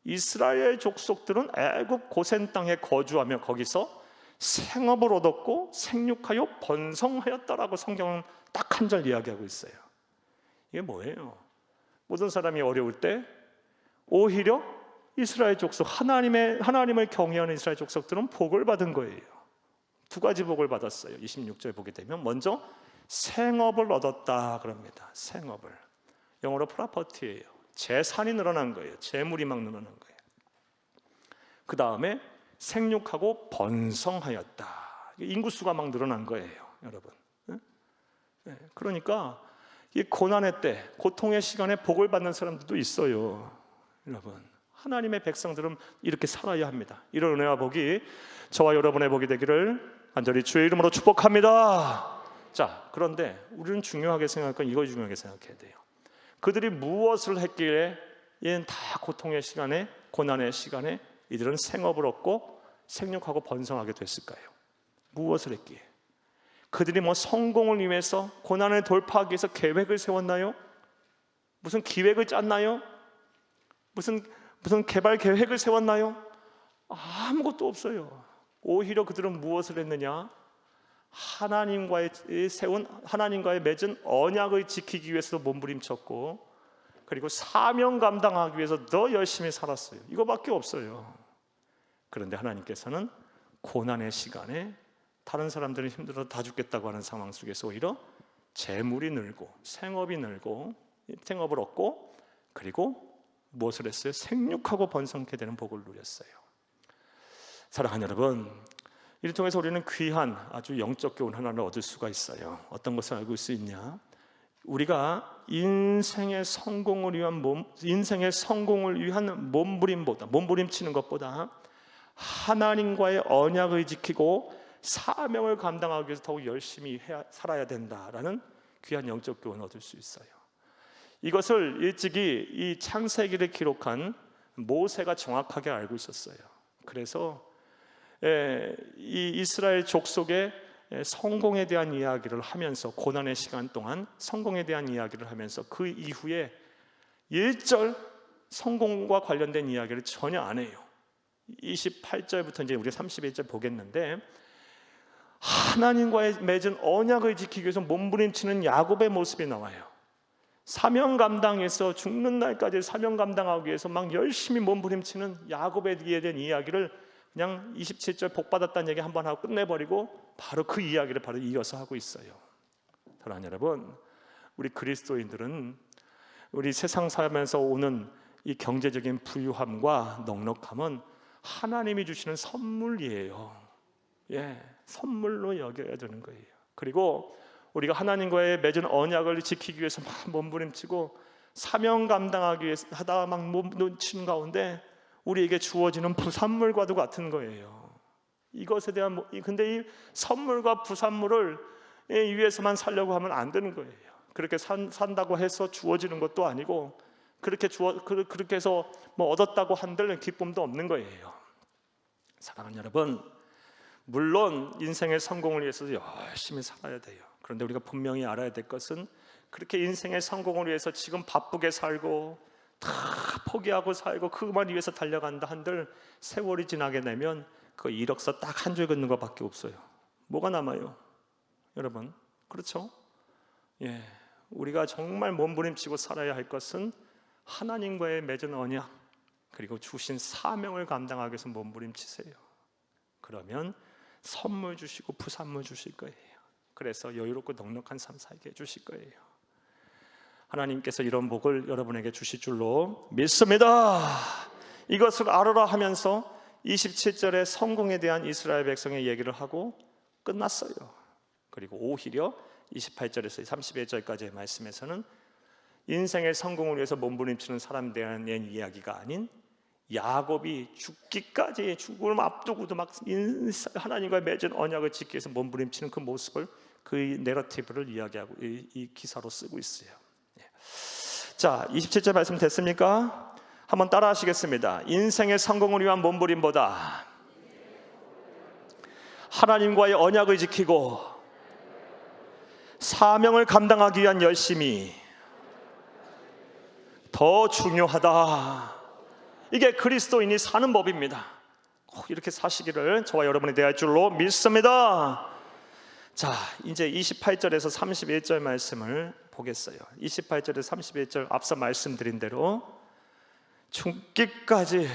이스라엘 족속들은 애굽 고센 땅에 거주하며 거기서 생업을 얻었고 생육하여 번성하였다라고 성경은 딱 한 절 이야기하고 있어요. 이게 뭐예요? 모든 사람이 어려울 때 오히려 이스라엘 족속, 하나님을 경외하는 이스라엘 족속들은 복을 받은 거예요. 두 가지 복을 받았어요. 26절 보게 되면 먼저 생업을 얻었다 그럽니다. 생업을. 영어로 프로퍼티예요. 재산이 늘어난 거예요. 재물이 막 늘어난 거예요. 그 다음에 생육하고 번성하였다. 인구수가 막 늘어난 거예요, 여러분. 그러니까 이 고난의 때, 고통의 시간에 복을 받는 사람들도 있어요, 여러분. 하나님의 백성들은 이렇게 살아야 합니다. 이런 은혜와 복이 저와 여러분의 복이 되기를 간절히 주의 이름으로 축복합니다. 자, 그런데 우리는 중요하게 생각할 건 이걸 중요하게 생각해야 돼요. 그들이 무엇을 했기에 이는 다 고통의 시간에, 고난의 시간에 이들은 생업을 얻고 생육하고 번성하게 됐을까요? 무엇을 했기에? 그들이 뭐 성공을 위해서, 고난을 돌파하기 위해서 계획을 세웠나요? 무슨 기획을 짰나요? 무슨 개발 계획을 세웠나요? 아무것도 없어요. 오히려 그들은 무엇을 했느냐? 하나님과의 맺은 언약을 지키기 위해서 몸부림쳤고, 그리고 사명 감당하기 위해서 더 열심히 살았어요. 이거밖에 없어요. 그런데 하나님께서는 고난의 시간에 다른 사람들은 힘들어서 다 죽겠다고 하는 상황 속에서 오히려 재물이 늘고 생업이 늘고 생업을 얻고, 그리고 무엇을 했어요? 생육하고 번성케 되는 복을 누렸어요. 사랑하는 여러분, 이를 통해서 우리는 귀한 아주 영적 교훈 하나를 얻을 수가 있어요. 어떤 것을 알고 있을 수 있냐? 우리가 인생의 성공을 위한 몸부림치는 것보다 하나님과의 언약을 지키고 사명을 감당하기 위해서 더욱 열심히 살아야 된다라는 귀한 영적 교훈을 얻을 수 있어요. 이것을 일찍이 이 창세기를 기록한 모세가 정확하게 알고 있었어요. 그래서 이 이스라엘 족속의 성공에 대한 이야기를 하면서, 고난의 시간 동안 성공에 대한 이야기를 하면서 그 이후에 1절 성공과 관련된 이야기를 전혀 안 해요. 28절부터 이제 우리 31절 보겠는데, 하나님과의 맺은 언약을 지키기 위해서 몸부림치는 야곱의 모습이 나와요. 사명 감당해서 죽는 날까지 사명 감당하기 위해서 막 열심히 몸부림치는 야곱에 대한 이야기를 그냥 27절 복 받았다는 얘기 한번 하고 끝내버리고 바로 그 이야기를 바로 이어서 하고 있어요. 사랑하는 여러분, 우리 그리스도인들은 우리 세상 살면서 오는 이 경제적인 부유함과 넉넉함은 하나님이 주시는 선물이에요. 선물로 여겨야 되는 거예요. 그리고 우리가 하나님과의 맺은 언약을 지키기 위해서 막 몸부림치고 사명 감당하기 위해서 하다가 막 몸부림치는 가운데 우리에게 주어지는 부산물과도 같은 거예요. 이것에 대한 근데 이 선물과 부산물을 위해서만 살려고 하면 안 되는 거예요. 그렇게 산다고 해서 주어지는 것도 아니고, 그렇게 해서 뭐 얻었다고 한들 기쁨도 없는 거예요. 사랑하는 여러분, 물론 인생의 성공을 위해서 열심히 살아야 돼요. 그런데 우리가 분명히 알아야 될 것은, 그렇게 인생의 성공을 위해서 지금 바쁘게 살고 다 포기하고 살고 그것만 위해서 달려간다 한들 세월이 지나게 되면 그 이력서 딱 한 줄 긋는 것밖에 없어요. 뭐가 남아요, 여러분? 그렇죠? 우리가 정말 몸부림치고 살아야 할 것은 하나님과의 맺은 언약, 그리고 주신 사명을 감당하기 위해서 몸부림치세요. 그러면 선물 주시고 부산물 주실 거예요. 그래서 여유롭고 넉넉한 삶 살게 해주실 거예요. 하나님께서 이런 복을 여러분에게 주실 줄로 믿습니다. 이것을 알아라 하면서 27절에 성공에 대한 이스라엘 백성의 얘기를 하고 끝났어요. 그리고 오히려 28절에서 31절까지의 말씀에서는 인생의 성공을 위해서 몸부림치는 사람에 대한 이야기가 아닌, 야곱이 죽기까지, 죽음을 앞두고도 막 하나님과 맺은 언약을 지키기 위해서 몸부림치는 그 모습을, 그 내러티브를 이야기하고 이 기사로 쓰고 있어요. 자, 27절 말씀 됐습니까? 한번 따라 하시겠습니다. 인생의 성공을 위한 몸부림보다 하나님과의 언약을 지키고 사명을 감당하기 위한 열심이 더 중요하다. 이게 그리스도인이 사는 법입니다. 꼭 이렇게 사시기를 저와 여러분이 대할 줄로 믿습니다. 자, 이제 28절에서 31절 말씀을 보겠어요. 28절에서 31절 앞서 말씀드린 대로 죽기까지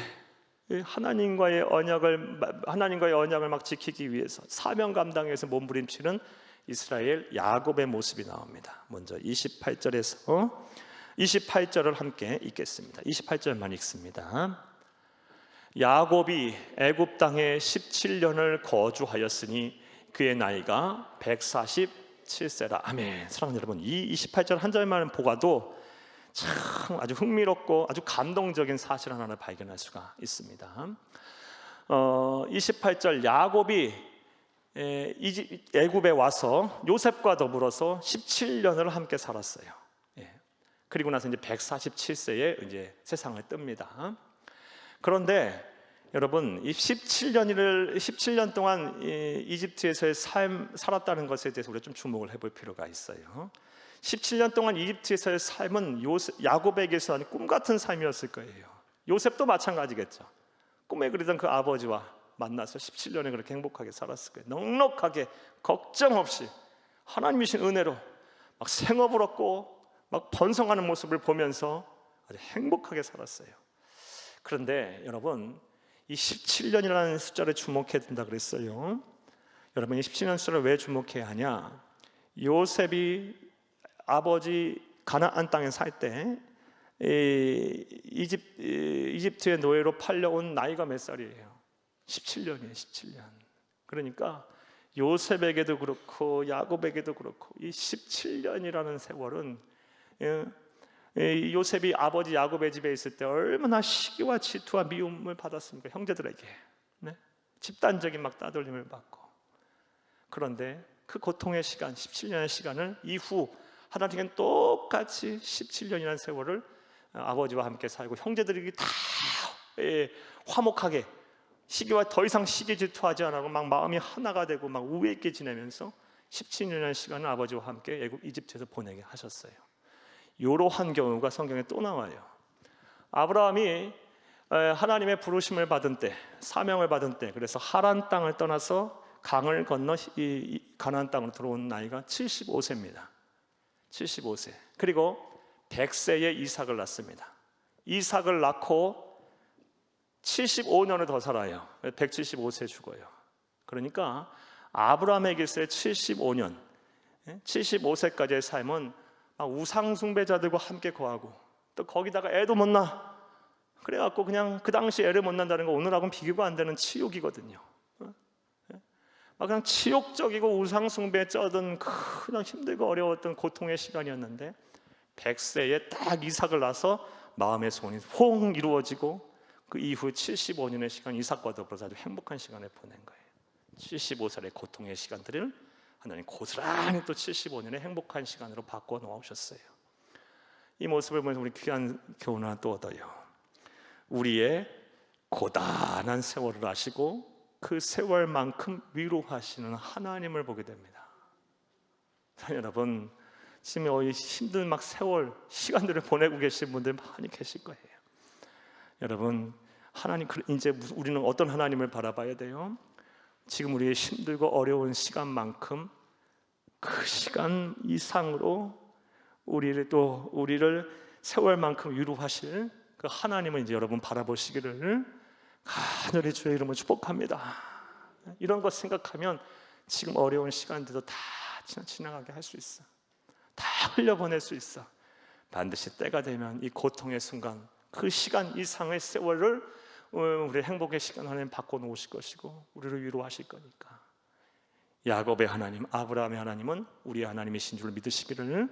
하나님과의 언약을 막 지키기 위해서 사명 감당해서 몸부림치는 이스라엘 야곱의 모습이 나옵니다. 먼저 28절을 함께 읽겠습니다. 28절만 읽습니다. 야곱이 애굽 땅에 17년을 거주하였으니 그의 나이가 147세라. 아멘. 사랑하는 여러분, 이 28절 한 절만 보아도 참 아주 흥미롭고 아주 감동적인 사실 하나를 발견할 수가 있습니다. 28절 야곱이 애굽에 와서 요셉과 더불어서 17년을 함께 살았어요. 그리고 나서 이제 147세에 이제 세상을 뜹니다. 그런데 여러분, 이 17년 동안 이집트에서의 삶 살았다는 것에 대해서 우리가 좀 주목을 해볼 필요가 있어요. 17년 동안 이집트에서의 삶은 야곱에게서 꿈 같은 삶이었을 거예요. 요셉도 마찬가지겠죠. 꿈에 그리던 그 아버지와 만나서 17년을 그렇게 행복하게 살았을 거예요. 넉넉하게 걱정 없이 하나님이신 은혜로 막 생업을 얻고 막 번성하는 모습을 보면서 아주 행복하게 살았어요. 그런데 여러분, 이 17년이라는 숫자를 주목해야 된다 그랬어요. 여러분, 이 17년 숫자를 왜 주목해야 하냐? 요셉이 아버지 가나안 땅에 살 때 이집트의 노예로 팔려온 나이가 몇 살이에요? 17년이에요. 17년. 그러니까 요셉에게도 그렇고 야곱에게도 그렇고 이 17년이라는 세월은 요셉이 아버지 야곱의 집에 있을 때 얼마나 시기와 질투와 미움을 받았습니까? 형제들에게. 네? 집단적인 막 따돌림을 받고. 그런데 그 고통의 시간, 17년의 시간을 이후 하나님께는 똑같이 17년이라는 세월을 아버지와 함께 살고 형제들이 다 화목하게 시기와 더 이상 시기 질투하지 않고 막 마음이 하나가 되고 막 우애 있게 지내면서 17년의 시간을 아버지와 함께 이집트에서 보내게 하셨어요. 이러한 경우가 성경에 또 나와요. 아브라함이 하나님의 부르심을 받은 때, 사명을 받은 때, 그래서 하란 땅을 떠나서 강을 건너 가나안 땅으로 들어온 나이가 75세입니다. 75세. 그리고 100세에 이삭을 낳습니다. 이삭을 낳고 75년을 더 살아요. 175세 죽어요. 그러니까 아브라함에게서의 75년, 75세까지의 삶은 우상 숭배자들과 함께 거하고 또 거기다가 애도 못 낳아. 그래갖고 그냥 그 당시 애를 못 낳는다는 거 오늘하고는 비교가 안 되는 치욕이거든요. 그냥 치욕적이고 우상 숭배에 쩌든 그냥 힘들고 어려웠던 고통의 시간이었는데 100세에 딱 이삭을 낳아서 마음의 소원이 홍 이루어지고 그 이후 75년의 시간 이삭과 더불어서 아주 행복한 시간을 보낸 거예요. 75살의 고통의 시간들을 하나님 고스란히 또 75년의 행복한 시간으로 바꿔 놓으셨어요. 이 모습을 보면서 우리 귀한 교훈을 하나 또 얻어요. 우리의 고단한 세월을 아시고 그 세월만큼 위로하시는 하나님을 보게 됩니다. 여러분, 지금 힘든 막 세월, 시간들을 보내고 계신 분들 많이 계실 거예요. 여러분, 하나님, 이제 우리는 어떤 하나님을 바라봐야 돼요? 지금 우리의 힘들고 어려운 시간만큼 그 시간 이상으로 우리를 세월만큼 위로하실 그 하나님을 이제 여러분 바라보시기를 간절히 주의 이름으로 축복합니다. 이런 것 생각하면 지금 어려운 시간들도 다 지나가게 할 수 있어. 다 흘려보낼 수 있어. 반드시 때가 되면 이 고통의 순간, 그 시간 이상의 세월을 우리 행복의 시간 하나님 바꿔놓으실 것이고 우리를 위로하실 거니까. 야곱의 하나님, 아브라함의 하나님은 우리의 하나님이신 줄 믿으시기를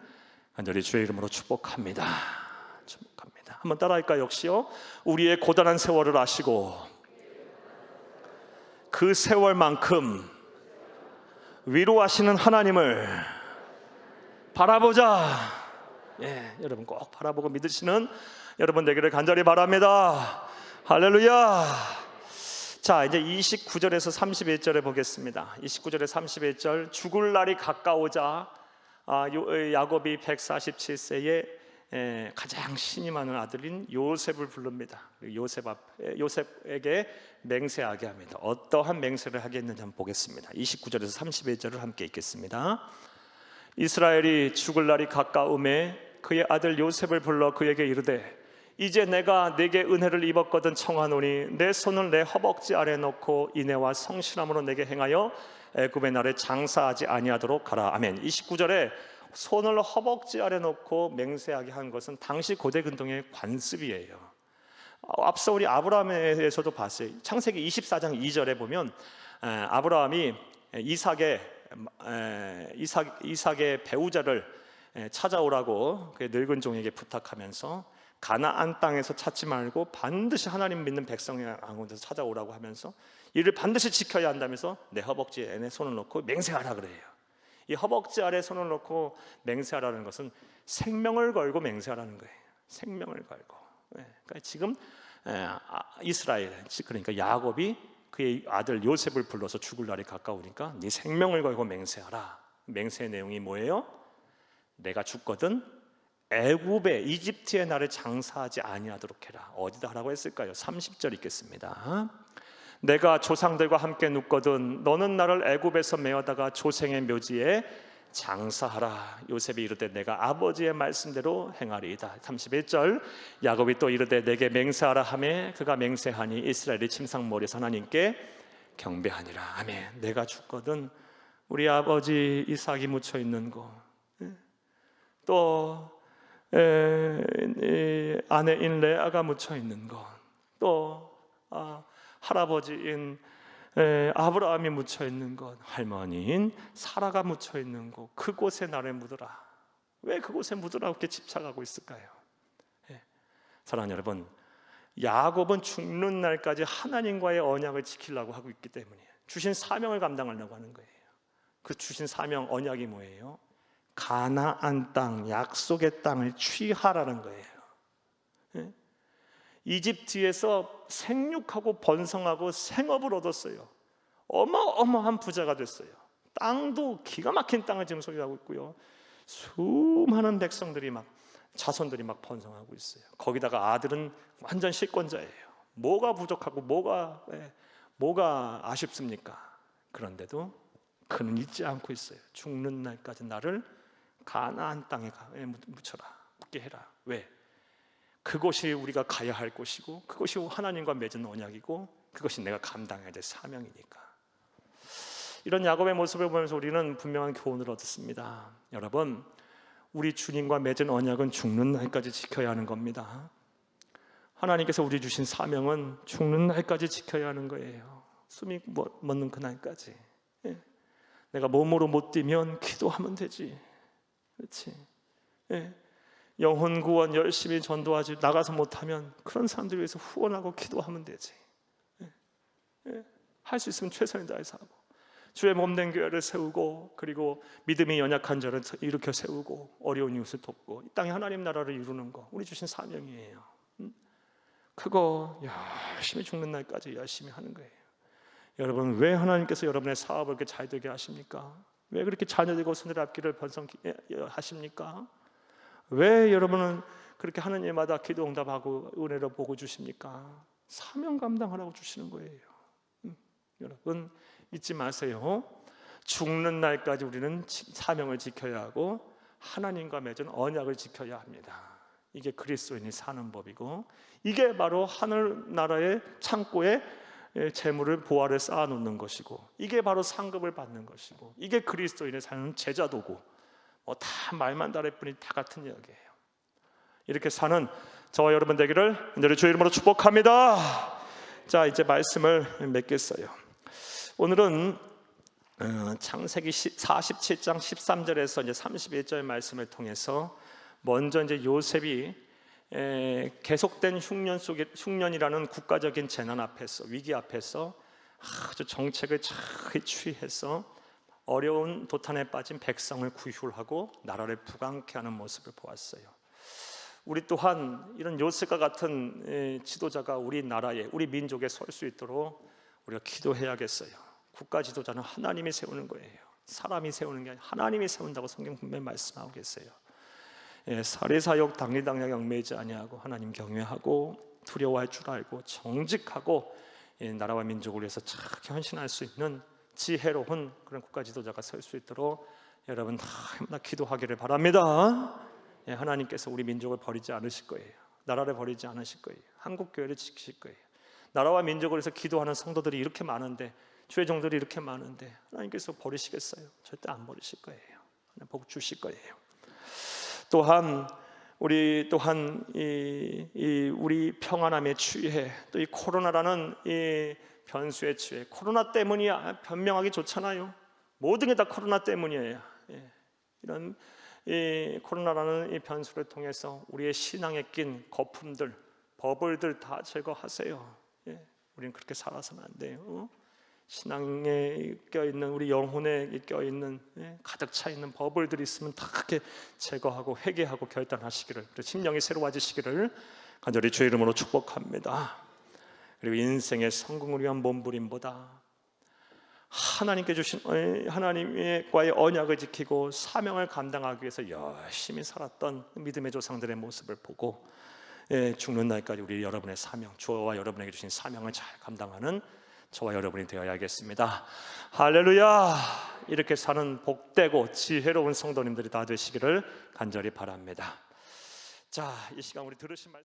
간절히 주의 이름으로 축복합니다. 축복합니다. 한번 따라할까요? 역시요. 우리의 고단한 세월을 아시고 그 세월만큼 위로하시는 하나님을 바라보자. 여러분 꼭 바라보고 믿으시는 여러분 되기를 간절히 바랍니다. 할렐루야. 자, 이제 29절에서 31절에 보겠습니다. 29절에 31절, 죽을 날이 가까우자 야곱이 147세에 가장 신이 많은 아들인 요셉을 부릅니다. 요셉에게 맹세하게 합니다. 어떠한 맹세를 하게 했는지 한번 보겠습니다. 29절에서 31절을 함께 읽겠습니다. 이스라엘이 죽을 날이 가까움에 그의 아들 요셉을 불러 그에게 이르되 이제 내가 네게 은혜를 입었거든 청하노니 내 손을 내 허벅지 아래 넣고 인애와 성실함으로 내게 행하여 애굽의 날에 장사하지 아니하도록 하라. 아멘. 29절에 손을 허벅지 아래 넣고 맹세하게 한 것은 당시 고대 근동의 관습이에요. 앞서 우리 아브라함에서도 봤어요. 창세기 24장 2절에 보면 아브라함이 이삭의 배우자를 찾아오라고 그의 늙은 종에게 부탁하면서 가나안 땅에서 찾지 말고 반드시 하나님 믿는 백성의 왕원에서 찾아오라고 하면서 이를 반드시 지켜야 한다면서 내 허벅지에 내 손을 놓고 맹세하라 그래요. 이 허벅지 아래 손을 놓고 맹세하라는 것은 생명을 걸고 맹세하라는 거예요. 생명을 걸고. 그러니까 지금 이스라엘, 그러니까 야곱이 그의 아들 요셉을 불러서 죽을 날이 가까우니까 네 생명을 걸고 맹세하라. 맹세의 내용이 뭐예요? 내가 죽거든 애굽의 이집트의 날을 장사하지 아니하도록 해라. 어디다 하라고 했을까요? 30절 읽겠습니다. 내가 조상들과 함께 눕거든 너는 나를 애굽에서 메어다가 조생의 묘지에 장사하라. 요셉이 이르되 내가 아버지의 말씀대로 행하리이다. 31절 야곱이 또 이르되 내게 맹세하라 하매 그가 맹세하니 이스라엘이 침상머리에서 하나님께 경배하니라. 아멘. 내가 죽거든 우리 아버지 이삭이 묻혀있는 곳, 또 아내인 레아가 묻혀있는 곳, 또 할아버지인 아브라함이 묻혀있는 곳, 할머니인 사라가 묻혀있는 곳, 그곳에 나를 묻으라. 왜 그곳에 묻으라고 이렇게 집착하고 있을까요? 사랑하는 여러분, 야곱은 죽는 날까지 하나님과의 언약을 지키려고 하고 있기 때문에 주신 사명을 감당하려고 하는 거예요. 그 주신 사명 언약이 뭐예요? 가나안 땅, 약속의 땅을 취하라는 거예요. 이집트에서 생육하고 번성하고 생업을 얻었어요. 어마어마한 부자가 됐어요. 땅도 기가 막힌 땅을 지금 소유하고 있고요. 수많은 백성들이 자손들이 번성하고 있어요. 거기다가 아들은 완전 실권자예요. 뭐가 부족하고 뭐가 아쉽습니까? 그런데도 그는 잊지 않고 있어요. 죽는 날까지 나를 가나안 땅에 묻게 해라. 왜? 그곳이 우리가 가야 할 곳이고 그것이 하나님과 맺은 언약이고 그것이 내가 감당해야 될 사명이니까. 이런 야곱의 모습을 보면서 우리는 분명한 교훈을 얻었습니다. 여러분, 우리 주님과 맺은 언약은 죽는 날까지 지켜야 하는 겁니다. 하나님께서 우리 주신 사명은 죽는 날까지 지켜야 하는 거예요. 숨이 멎는 그 날까지. 내가 몸으로 못 뛰면 기도하면 되지. 그렇지? 영혼 구원 열심히 전도하지 나가서 못하면 그런 사람들 위해서 후원하고 기도하면 되지. 할 수 있으면 최선을 다해서 하고 주의 몸된 교회를 세우고 그리고 믿음이 연약한 자를 일으켜 세우고 어려운 이웃을 돕고 이 땅에 하나님 나라를 이루는 거 우리 주신 사명이에요. 그거 열심히 죽는 날까지 열심히 하는 거예요. 여러분, 왜 하나님께서 여러분의 사업을 그렇게 잘 되게 하십니까? 왜 그렇게 자녀들과 손을 앞길을 번성하게 하십니까? 왜 여러분은 그렇게 하는 일마다 기도 응답하고 은혜를 보고 주십니까? 사명 감당하라고 주시는 거예요. 여러분, 잊지 마세요. 죽는 날까지 우리는 사명을 지켜야 하고 하나님과 맺은 언약을 지켜야 합니다. 이게 그리스도인이 사는 법이고 이게 바로 하늘나라의 창고에 재물을 보화를 쌓아놓는 것이고 이게 바로 상급을 받는 것이고 이게 그리스도인의 사는 제자도고 다 말만 다를 뿐이 다 같은 이야기예요. 이렇게 사는 저와 여러분 되기를 간절히 주의 이름으로 축복합니다. 자, 이제 말씀을 맺겠어요. 오늘은 창세기 47장 13절에서 이제 31절 말씀을 통해서 먼저 이제 요셉이 계속된 흉년이라는 국가적인 재난 앞에서 위기 앞에서 아주 정책을 잘 취해서 어려운 도탄에 빠진 백성을 구휼하고 나라를 부강케 하는 모습을 보았어요. 우리 또한 이런 요셉과 같은 지도자가 우리 나라에 우리 민족에 설 수 있도록 우리가 기도해야겠어요. 국가 지도자는 하나님이 세우는 거예요. 사람이 세우는 게 아니라 하나님이 세운다고 성경 분명히 말씀하고 계세요. 사리사욕 당리당략 얽매이지 아니하고 하나님 경외하고 두려워할 줄 알고 정직하고 나라와 민족을 위해서 잘 헌신할 수 있는 지혜로운 그런 국가 지도자가 설 수 있도록 여러분 다 기도하기를 바랍니다. 예, 하나님께서 우리 민족을 버리지 않으실 거예요. 나라를 버리지 않으실 거예요. 한국 교회를 지키실 거예요. 나라와 민족을 위해서 기도하는 성도들이 이렇게 많은데, 주의 종들이 이렇게 많은데 하나님께서 버리시겠어요? 절대 안 버리실 거예요. 복 주실 거예요. 또한 우리 우리 평안함에 취해, 또 이 코로나라는 이 변수에 취해, 코로나 때문이야 변명하기 좋잖아요. 모든 게 다 코로나 때문이에요. 예. 이런 이 코로나라는 이 변수를 통해서 우리의 신앙에 낀 거품들, 버블들 다 제거하세요. 예. 우리는 그렇게 살아서는 안 돼요. 신앙에 껴있는, 우리 영혼에 껴있는, 가득 차있는 버블들이 있으면 다 그렇게 제거하고 회개하고 결단하시기를, 심령이 새로워지시기를 간절히 주의 이름으로 축복합니다. 그리고 인생의 성공을 위한 몸부림보다 하나님께 주신 하나님과의 언약을 지키고 사명을 감당하기 위해서 열심히 살았던 믿음의 조상들의 모습을 보고, 죽는 날까지 우리 여러분의 사명, 주와 여러분에게 주신 사명을 잘 감당하는 저와 여러분이 되어야겠습니다. 할렐루야. 이렇게 사는 복되고 지혜로운 성도님들이 다 되시기를 간절히 바랍니다. 자, 이 시간 우리 들으신 말씀